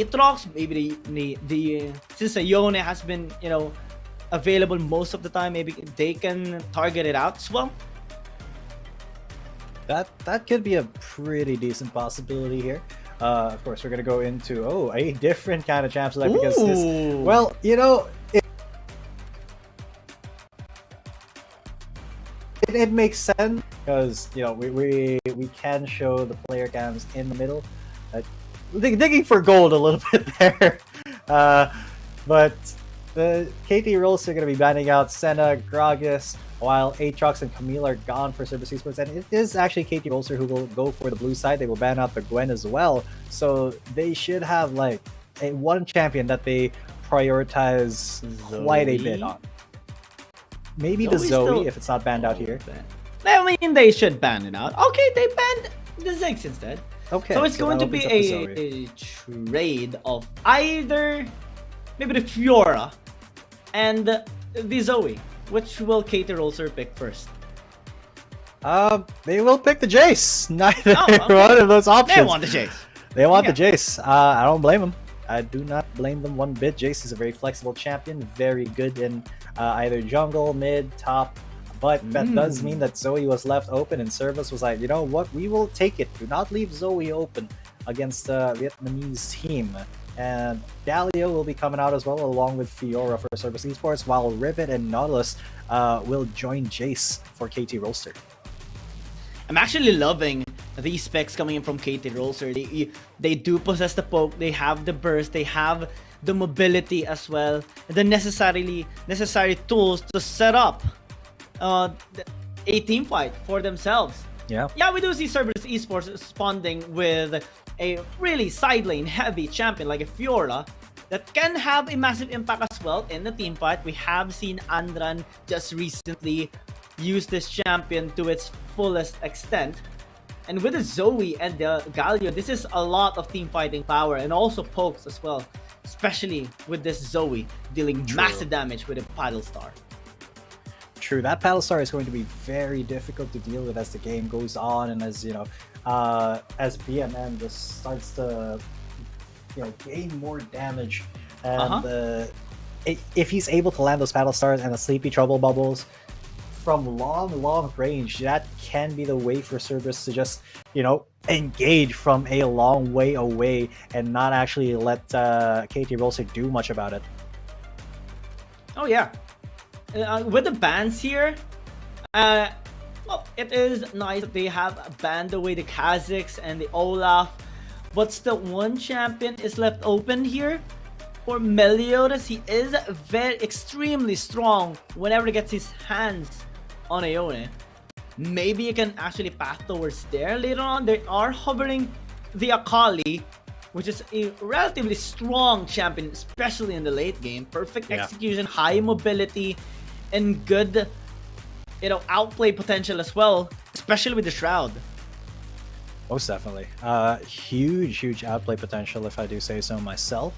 Aatrox, maybe since Ione has been, available most of the time, maybe they can target it out as well. That could be a pretty decent possibility here. Of course, we're gonna go into a different kind of champ select because this, well, it makes sense because we can show the player cams in the middle, digging for gold a little bit there, but the KT Rolster are going to be banning out Senna, Gragas, while Aatrox and Camille are gone for Ceberus Esports, and it is actually KT Rolster who will go for the blue side. They will ban out the Gwen as well, so they should have like one champion that they prioritize quite a bit on. Maybe the Zoe if it's not banned out here. I mean, they should ban it out. Okay, they banned the Ziggs instead. Okay, so it's going to be a trade of either maybe the Fiora and the Zoe. Which will KT Rolster pick first? They will pick the Jace. Neither one of those options. They want the Jace. They want the Jace. I don't blame them. I do not blame them one bit. Jace is a very flexible champion, very good in either jungle, mid, top. But that does mean that Zoe was left open, and Ceberus was like, you know what, we will take it. Do not leave Zoe open against the Vietnamese team. And Galio will be coming out as well, along with Fiora for Ceberus Esports, while Rivet and Nautilus will join Jace for KT Rolster. I'm actually loving these specs coming in from KT Rolster. They do possess the poke, they have the burst, they have the mobility as well, the necessary tools to set up a team fight for themselves. Yeah, we do see Ceberus Esports responding with a really side lane heavy champion like a Fiora that can have a massive impact as well in the team fight. We have seen Andran just recently use this champion to its fullest extent. And with the Zoe and the Galio, this is a lot of team fighting power and also pokes as well, especially with this Zoe dealing massive damage with a Paddle Star. True, that Paddle Star is going to be very difficult to deal with as the game goes on, and as as BMM just starts to gain more damage, and if he's able to land those Paddle Stars and the Sleepy Trouble Bubbles from long range, that can be the way for Ceberus to just engage from a long way away and not actually let KT Rolster do much about it. Oh yeah. With the bans here, well, it is nice that they have banned away the Kha'Zix and the Olaf, but still one champion is left open here for Meliodas. He is extremely strong whenever he gets his hands on Ione. Maybe you can actually path towards there later on. They are hovering the Akali, which is a relatively strong champion, especially in the late game. Perfect execution, high mobility, and good outplay potential as well, especially with the Shroud. Most definitely. Huge outplay potential, if I do say so myself.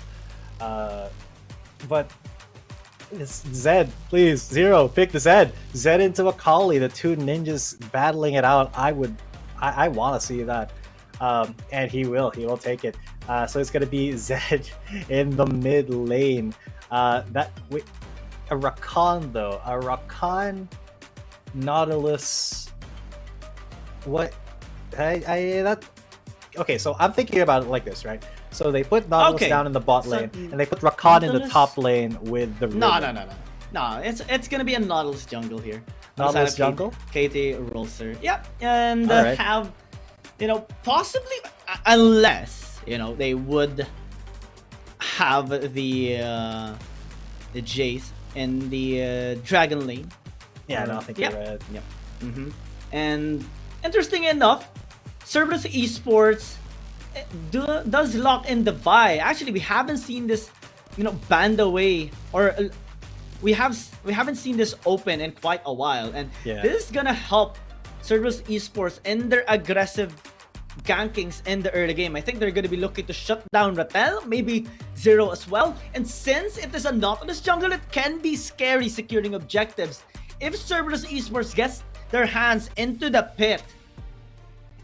But it's Zed, please. Zero, pick the Zed. Zed into Akali, the two ninjas battling it out. I want to see that. And he will take it. So it's going to be Zed in the mid lane. A Rakan though. A Rakan, Nautilus. What? Okay, so I'm thinking about it like this, right? So they put Nautilus down in the bot lane, and they put Rakan in the top lane with the Riven. No, it's gonna be a Nautilus jungle here. Nautilus jungle? KT Rolster. Yep, and have, possibly, unless, they would have the Jace in the Dragon lane. Yeah, no, I think you're right. Yep. And interesting enough, Ceberus Esports does lock in the Vi. Actually, we haven't seen this, banned away, or we haven't seen this open in quite a while, and this is gonna help Ceberus Esports in their aggressive gankings in the early game. I think they're gonna be looking to shut down Rattel, maybe Zero as well. And since it is a Nautilus jungle, it can be scary securing objectives. If Ceberus Esports gets their hands into the pit,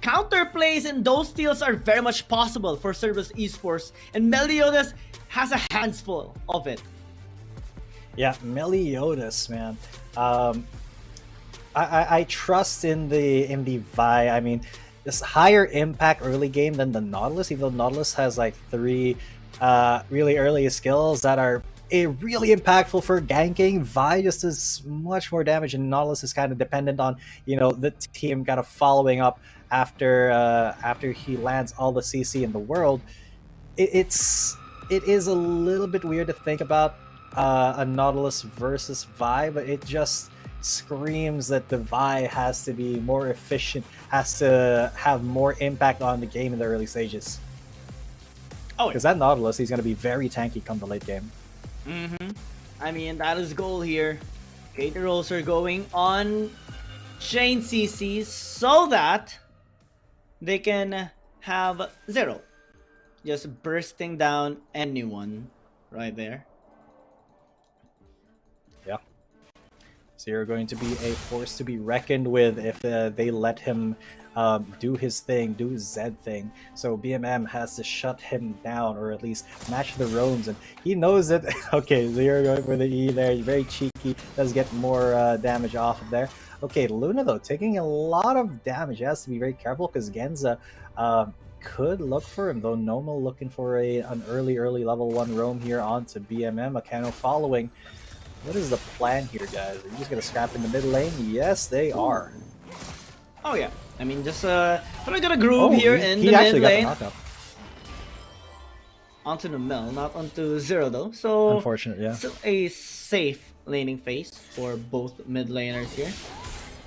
counterplays and those steals are very much possible for Ceberus Esports, and Meliodas has a handful of it. Yeah, Meliodas, man. I trust in the Vi. I mean, this higher impact early game than the Nautilus, even though Nautilus has like 3 really early skills that are really impactful for ganking. Vi just does much more damage, and Nautilus is kind of dependent on, you know, the team kind of following up after he lands all the CC in the world. It is a little bit weird to think about a Nautilus versus Vi, but it just screams that the Vi has to be more efficient, has to have more impact on the game in the early stages. Oh, because that Nautilus, he's going to be very tanky come the late game. I mean, that is the goal here. KT Rolster going on chain CCs so that they can have 0. Just bursting down anyone right there. Yeah. So you're going to be a force to be reckoned with if they let him do his thing, do his Z thing. So BMM has to shut him down, or at least match the roams, and he knows it. Okay, so you're going for the E there. He's very cheeky, does get more damage off of there. Okay, Luna though, taking a lot of damage. He has to be very careful because Genza could look for him, though. Noma looking for an early level 1 roam here onto BMM. Akano following. What is the plan here, guys? Are you just gonna scrap in the mid lane? Yes, they are. Oh yeah, I mean, just trying to get a groove here in the mid lane. Onto the mill, not onto 0 though. So unfortunate, yeah. Still a safe laning phase for both mid laners here.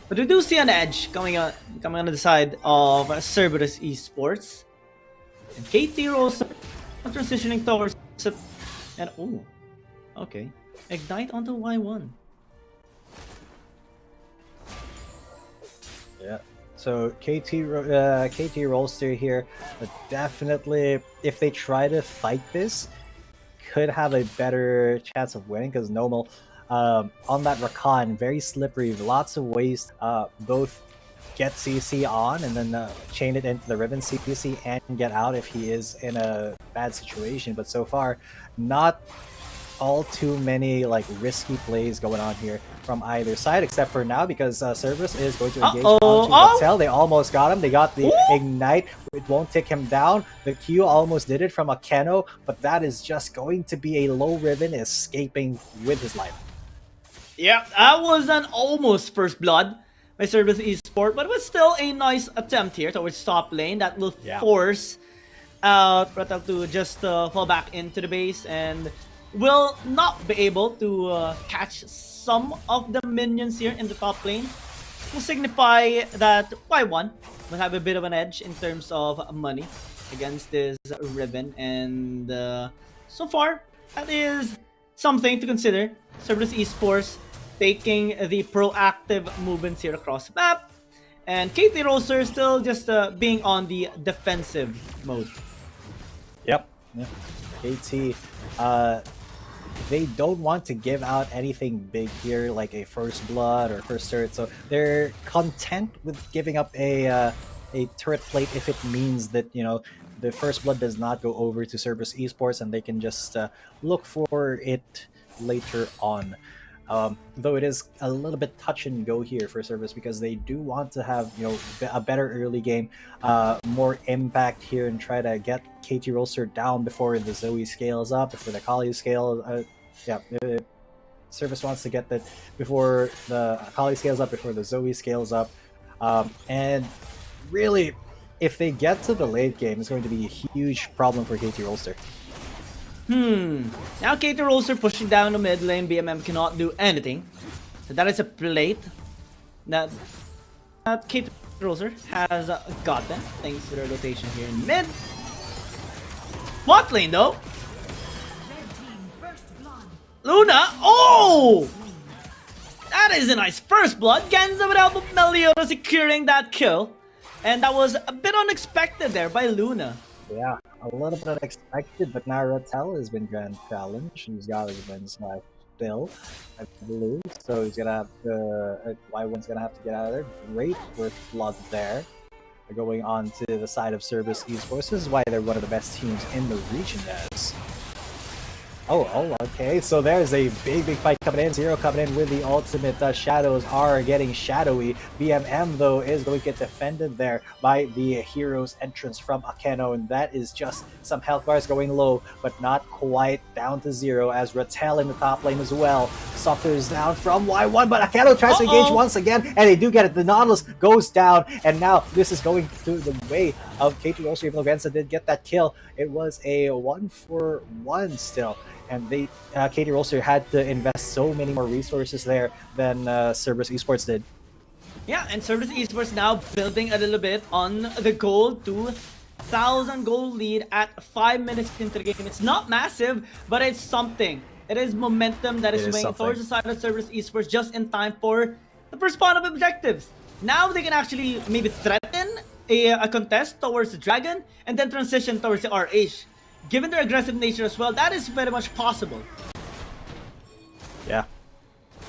But we do see an edge coming on the side of Ceberus Esports. And KT.RY transitioning towards it. And oh, okay. Ignite onto Y1. Yeah. So KT Rolster here, but definitely if they try to fight this, could have a better chance of winning, because Nomal on that Rakan, very slippery, lots of ways both get CC on and then chain it into the Riven CC and get out if he is in a bad situation. But so far, not all too many like risky plays going on here from either side, except for now, because Ceberus is going to engage onto Vattel. They almost got him. They got the ignite. It won't take him down. The Q almost did it from Akeno, but that is just going to be a low Riven escaping with his life. Yeah, that was an almost first blood by Ceberus Esports, but it was still a nice attempt here towards top lane that will force out Vattel to just fall back into the base, and will not be able to catch some of the minions here in the top lane. Will signify that Y1 will have a bit of an edge in terms of money against this Riven, and so far that is something to consider. Ceberus Esports taking the proactive movements here across the map, and KT Rolster still just being on the defensive mode. Yep. KT, they don't want to give out anything big here, like a first blood or first turret, so they're content with giving up a turret plate if it means that, you know, the first blood does not go over to Ceberus Esports and they can just look for it later on. Though it is a little bit touch and go here for Ceberus, because they do want to have, you know, a better early game, more impact here, and try to get KT Rolster down before the Zoe scales up, before the Kali scales. Ceberus wants to get that before the Kali scales up, before the Zoe scales up, and really, if they get to the late game, it's going to be a huge problem for KT Rolster. Now KT Rolster pushing down the mid lane. BMM cannot do anything. So that is a plate that KT Rolster has got them, thanks to their rotation here in mid. Bot lane though. Luna, oh! That is a nice first blood. Genza with help of Meliodas securing that kill. And that was a bit unexpected there by Luna. Yeah, a little bit unexpected, but now Vattel has been grand challenged. He's got his wins now still, I believe. So he's gonna have to, Y1's gonna have to get out of there. Great first blood there. going on to the side of Ceberus Esports. This is why they're one of the best teams in the region, guys. Oh, okay. So there's a big fight coming in. Zero coming in with the ultimate. The shadows are getting shadowy. BMM, though, is going to get defended there by the hero's entrance from Akeno, and that is just some health bars going low, but not quite down to zero, as Rattel in the top lane as well suffers down from Y1, but Akeno tries to engage once again, and they do get it. The Nautilus goes down, and now this is going through the way of KT.RY. Even though Genza did get that kill, it was a 1-for-1 still. And they KT.RY had to invest so many more resources there than Ceberus Esports did. Yeah, and Ceberus Esports now building a little bit on the gold, 2,000 gold lead at 5 minutes into the game. It's not massive, but it's something. It is momentum that is swinging towards the side of Ceberus Esports just in time for the first spawn of objectives. Now they can actually maybe threaten a contest towards the Dragon and then transition towards the RH. Given their aggressive nature as well, that is very much possible. Yeah,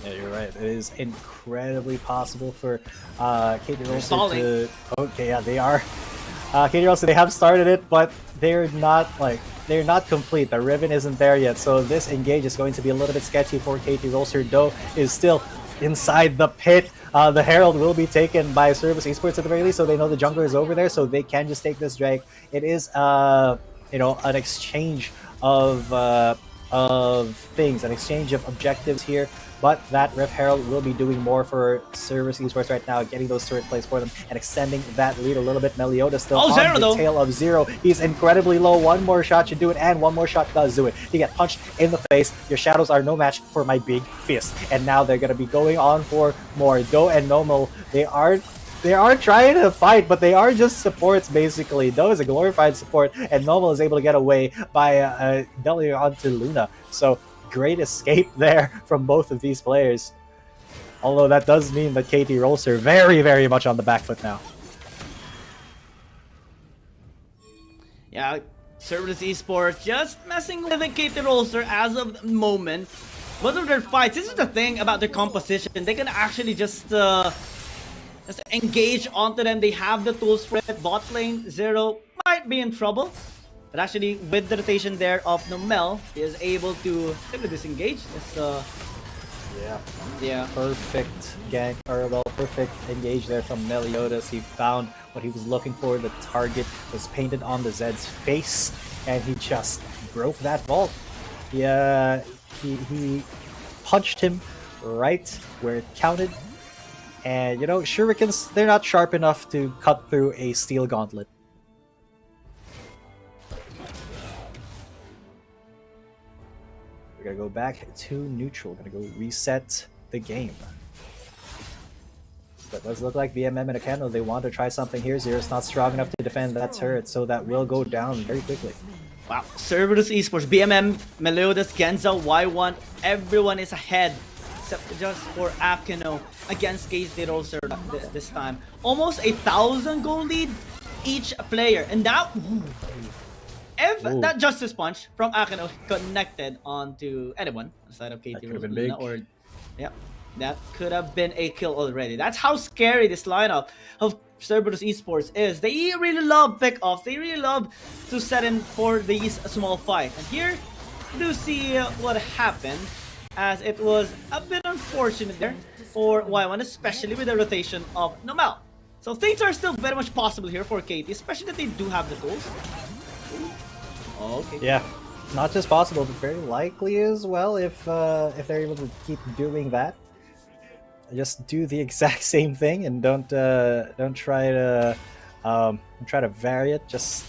you're right. It is incredibly possible for KT.RY to... Okay, yeah, they are. KT.RY, they have started it, but they're not complete. The ribbon isn't there yet, so this engage is going to be a little bit sketchy for KT.RY. Doe is still inside the pit. The Herald will be taken by Ceberus Esports at the very least, so they know the jungler is over there, so they can just take this drag. It is an exchange of things, an exchange of objectives here, but that Rift Herald will be doing more for Ceberus Esports right now, getting those turret plays for them and extending that lead a little bit. Meliodas still on the tail of Zero. He's incredibly low. One more shot should do it, and one more shot does do it. You get punched in the face. Your shadows are no match for my big fist. And now they're going to be going on for more. Doe and Nomo, they are trying to fight, but they are just supports, basically. Doe is a glorified support, and Nomo is able to get away by W onto Luna. So, great escape there from both of these players. Although that does mean that KT.RY are very, very much on the back foot now. Yeah, Ceberus Esports just messing with the KT.RY as of the moment. Both of their fights, this is the thing about their composition. They can actually just engage onto them. They have the tools for it. Bot lane, Zero might be in trouble. But actually, with the rotation there of Nomel, he is able to disengage. This, yeah. Perfect gank, or well, perfect engage there from Meliodas. He found what he was looking for. The target was painted on the Zed's face, and he just broke that vault. Yeah, he punched him right where it counted. And, you know, shurikens, they're not sharp enough to cut through a steel gauntlet. We're gonna go back to neutral. We're gonna go reset the game. But it does look like BMM and Akeno, they want to try something here. Zero's not strong enough to defend that turret, so that will go down very quickly. Wow, Ceberus Esports, BMM, Meliodas, Genza, Y1, everyone is ahead. Except just for Akeno against KT.RY this time. Almost 1,000 gold lead each player. And that, if that Justice Punch from Akeno connected onto anyone inside of KT.RY, or yeah, that could have been a kill already. That's how scary this lineup of Ceberus Esports is. They really love pick-offs. They really love to set in for these small fights. And here, you do see what happened, as it was a bit unfortunate there for Y1, especially with the rotation of Nomel. So things are still very much possible here for KT, especially that they do have the tools. Okay. Yeah, not just possible, but very likely as well if they're able to keep doing that. Just do the exact same thing and don't try to vary it. Just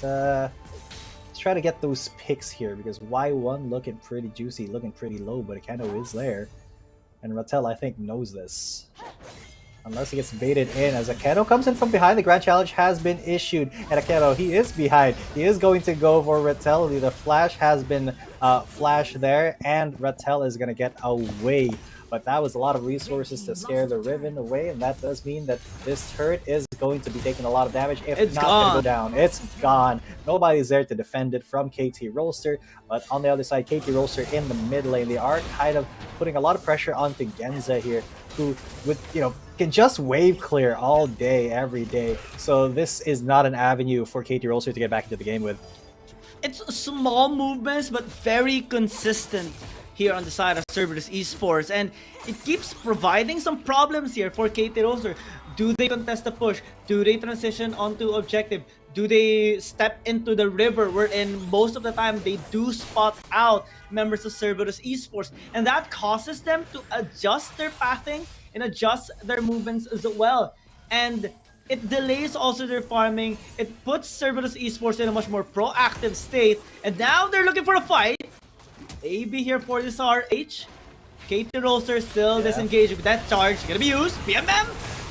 try to get those picks here, because Y1 looking pretty juicy, looking pretty low, but Akeno is there. And Rattel, I think, knows this. Unless he gets baited in, as Akeno comes in from behind, the Grand Challenge has been issued. And Akeno, he is behind. He is going to go for Rattel. The flash has been flashed there, and Rattel is going to get away. But that was a lot of resources to scare the Riven away, and that does mean that this turret is going to be taking a lot of damage, if it's not going to go down. It's gone. Nobody's there to defend it from KT.RY, but on the other side, KT.RY in the mid lane, they are kind of putting a lot of pressure onto Genza here, who, with, you know, can just wave clear all day, every day. So this is not an avenue for KT Rolster to get back into the game with. It's small movements, but very consistent here on the side of Ceberus Esports, and it keeps providing some problems here for KT Rolster. Do they contest the push? Do they transition onto objective? Do they step into the river, wherein most of the time they do spot out members of Ceberus Esports, and that causes them to adjust their pathing and adjust their movements as well. And it delays also their farming. It puts Ceberus Esports in a much more proactive state, and now they're looking for a fight. AB here for this RH. KT Rolster still disengaged with that charge. Gonna be used. BMM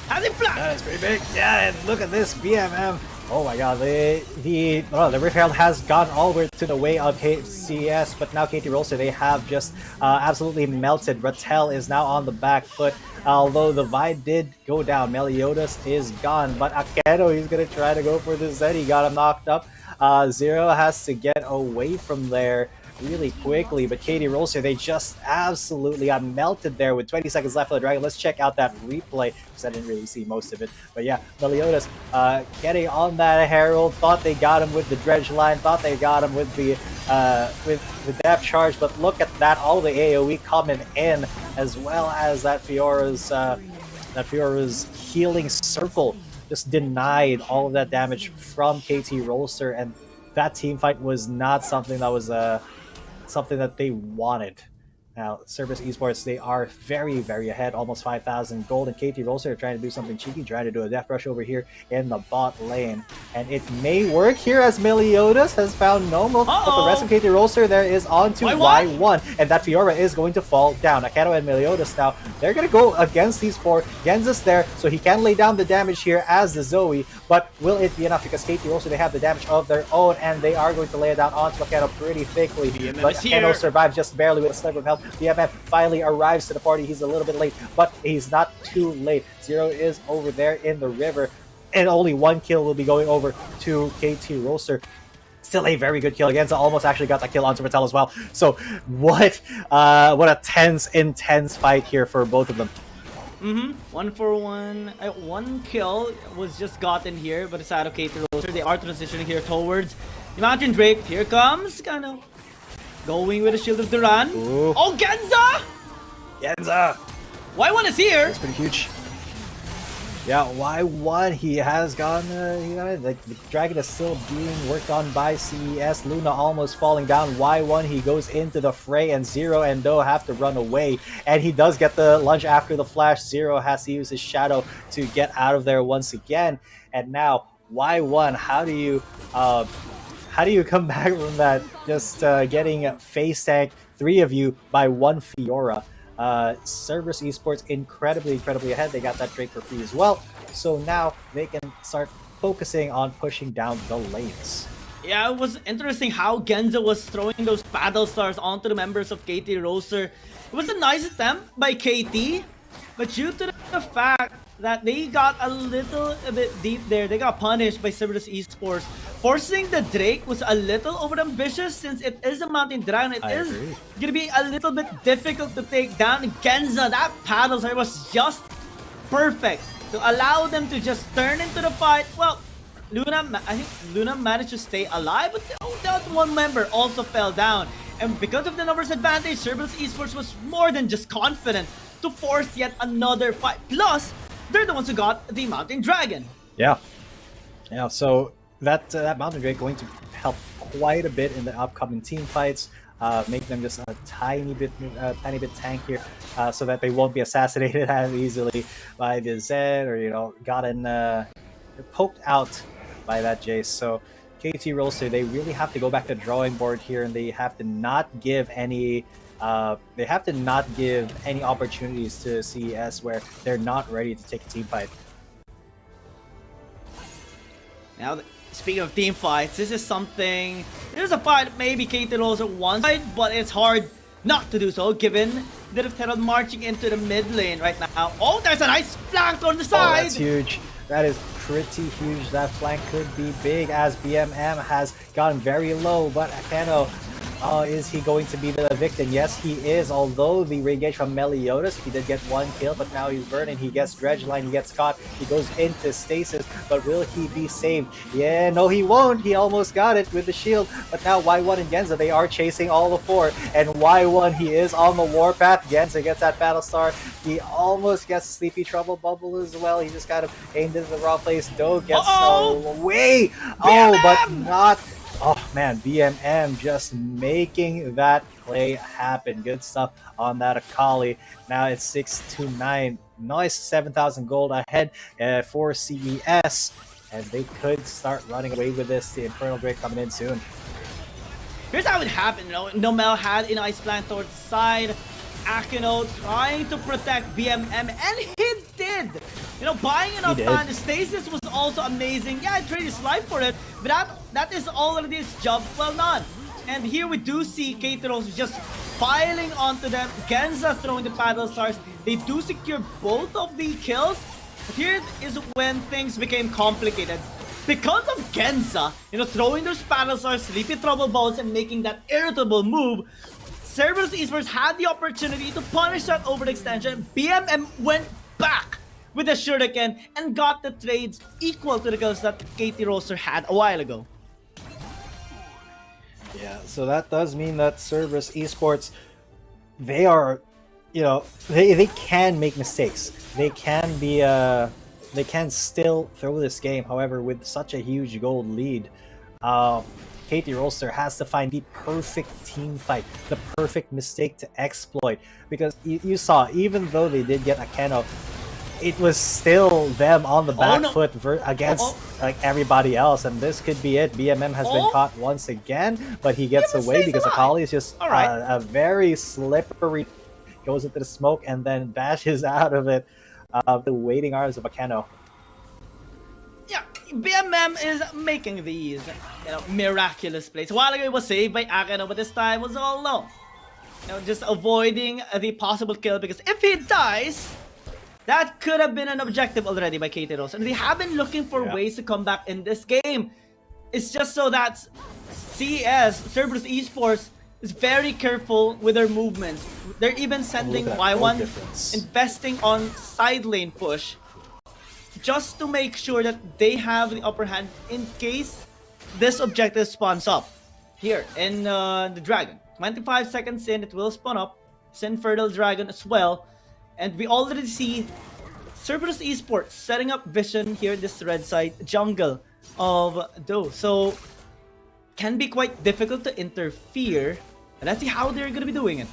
has it flat. That is pretty big. Yeah, and look at this BMM. Oh my god, the Rift Herald has gone all the way to the way of CES, but now KT Rolster, they have just absolutely melted. Rattel is now on the back foot. Although the Vide did go down, Meliodas is gone, but Akedo, he's gonna try to go for the Z. He got him knocked up. Zero has to get away from there really quickly, but KT Rolster, they just absolutely got melted there with 20 seconds left for the Dragon. Let's check out that replay, because I didn't really see most of it. But yeah, Meliodas getting on that Herald, thought they got him with the dredge line, thought they got him with the depth charge, but look at that, all the AoE coming in, as well as that Fiora's healing circle just denied all of that damage from KT Rolster, and that team fight was not something that was something that they wanted. Now, Ceberus Esports, they are very, very ahead, almost 5,000 gold, and KT Rolster are trying to do something cheeky, trying to do a death rush over here in the bot lane. And it may work here as Meliodas has found Nomo, but the rest of KT Rolster there is on to Y1, and that Fiora is going to fall down. Akedo and Meliodas now, they're going to go against these four. Genza's there, so he can lay down the damage here as the Zoe, but will it be enough? Because KT Rolster, they have the damage of their own, and they are going to lay it down onto Akedo pretty thickly. But Akedo survives just barely with a sliver of health. BMF finally arrives to the party. He's a little bit late, but he's not too late. Zero is over there in the river, and only one kill will be going over to KT Rolster. Still a very good kill. Genza almost actually got that kill onto Rattel as well. So what a tense, intense fight here for both of them. 1-for-1. One kill was just gotten here, but the side of KT Rolster, they are transitioning here towards the Mountain Drake. Here comes kind of going with the Shield of Duran. Ooh. Oh, Genza! Genza! Y1 is here! That's pretty huge. Yeah, Y1, he has gone, like, the Dragon is still being worked on by CES. Luna almost falling down. Y1, he goes into the fray, and Zero and Do have to run away. And he does get the lunge after the flash. Zero has to use his shadow to get out of there once again. And now, Y1, how do you come back from that? Just getting face tank, 3 of you by 1 Fiora. Ceberus Esports incredibly ahead. They got that Drake for free as well. So now they can start focusing on pushing down the lanes. Yeah, it was interesting how Genza was throwing those battle stars onto the members of KT Rolster. It was a nice attempt by KT, but due to the fact that they got a little bit deep there, they got punished by Ceberus Esports. Forcing the Drake was a little overambitious since it is a Mountain Dragon. It is going to be a little bit difficult to take down. Genza, that paddle star was just perfect to allow them to just turn into the fight. Well, I think Luna managed to stay alive, but that one member also fell down. And because of the numbers advantage, Ceberus Esports was more than just confident to force yet another fight. Plus, they're the ones who got the Mountain Dragon. Yeah, so that Mountain Drake going to help quite a bit in the upcoming team fights, make them just a tiny bit tankier, so that they won't be assassinated as easily by the Zed, or gotten poked out by that Jace. So KT Rolster, they really have to go back to the drawing board here, and they have to not give any opportunities to CES where they're not ready to take a team fight. Now, speaking of team fights, this is a fight maybe KT Rolster wants, but it's hard not to do so given the Rift Herald marching into the mid lane right now. Oh, there's a nice flank on the side! Oh, that's huge. That is pretty huge. That flank could be big as BMM has gotten very low, but Akeno Is he going to be the victim? Yes, he is. Although the re-engage from Meliodas, he did get 1 kill, but now he's burning. He gets Dredgeline, he gets caught. He goes into stasis, but will he be saved? Yeah, no, he won't. He almost got it with the shield, but now Y1 and Genza, they are chasing all the 4. And Y1, he is on the warpath. Genza gets that Battlestar. He almost gets Sleepy Trouble Bubble as well. He just kind of aimed into the wrong place. Do gets away. Oh, but not. Oh man, BMM just making that play happen. Good stuff on that Akali. Now it's 6-9. Nice 7,000 gold ahead for CES. And they could start running away with this. The Infernal Drake coming in soon. Here's how it happened, you know. Nomel had an Ice Plant towards the side. Akino trying to protect BMM, and he did! You know, buying an up-land stasis was also amazing. Yeah, I traded his life for it, but that is already his job well done. And here we do see KT.RY just piling onto them. Genza throwing the Battle Stars. They do secure both of the kills. But here is when things became complicated. Because of Genza, you know, throwing those Battle Stars, Sleepy Trouble Balls, and making that irritable move, Ceberus Esports had the opportunity to punish that overextension. BMM went back with the Shuriken and got the trades equal to the kills that KT Rolster had a while ago. Yeah, so that does mean that Ceberus Esports, they are, you know, they can make mistakes. They can be, they can still throw this game. However, with such a huge gold lead, KT Rolster has to find the perfect team fight, the perfect mistake to exploit. Because you saw, even though they did get Akeno, it was still them on the back foot against like everybody else, and this could be it. BMM has been caught once again, but he gets away because Akali is just a very slippery, goes into the smoke and then bashes out of it. The waiting arms of Akeno. Yeah, BMM is making these, you know, miraculous plays. A while ago it was saved by Akeno, but this time was all no. You know, just avoiding the possible kill, because if he dies, that could have been an objective already by KT.RY. And they have been looking for ways to come back in this game. It's just so that CES, Ceberus Esports, is very careful with their movements. They're even sending Y1 investing on side lane push, just to make sure that they have the upper hand in case this objective spawns up. Here in the Dragon. 25 seconds in, it will spawn up. It's Infertile Dragon as well. And we already see Ceberus Esports setting up vision here, this red side jungle of Do. So, can be quite difficult to interfere. And let's see how they're going to be doing it.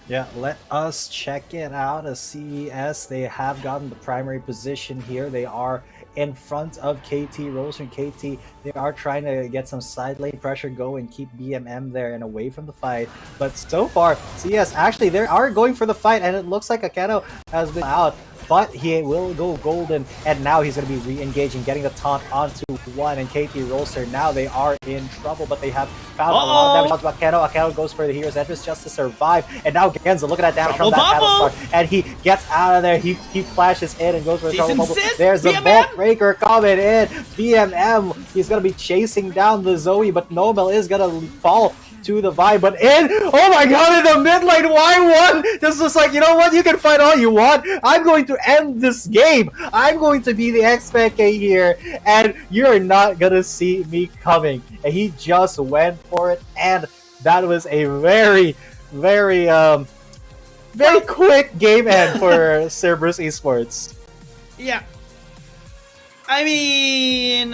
Yeah, let us check it out. As CES, they have gotten the primary position here. They are in front of KT, Rolster and KT. They are trying to get some side lane pressure going, keep BMM there and away from the fight. But so far, CES actually they are going for the fight, and it looks like Akeno has been out. But he will go golden, and now he's going to be re-engaging, getting the taunt onto one, and KT Rolster. Now they are in trouble, but they have found a lot of damage onto Akeno. Akeno goes for the hero's entrance just to survive, and now Genza, look at that damage from that Battlestar, and he gets out of there. He flashes in and goes for the trouble bubble. There's the bulk breaker coming in. BMM, he's going to be chasing down the Zoe, but Nobel is going to fall to the vibe, but oh my god, in the mid lane, Y1 this is like, you know what, you can fight all you want, I'm going to end this game, I'm going to be the XPK here, and you're not gonna see me coming. And he just went for it, and that was a very quick game end for Ceberus Esports. Yeah, I mean,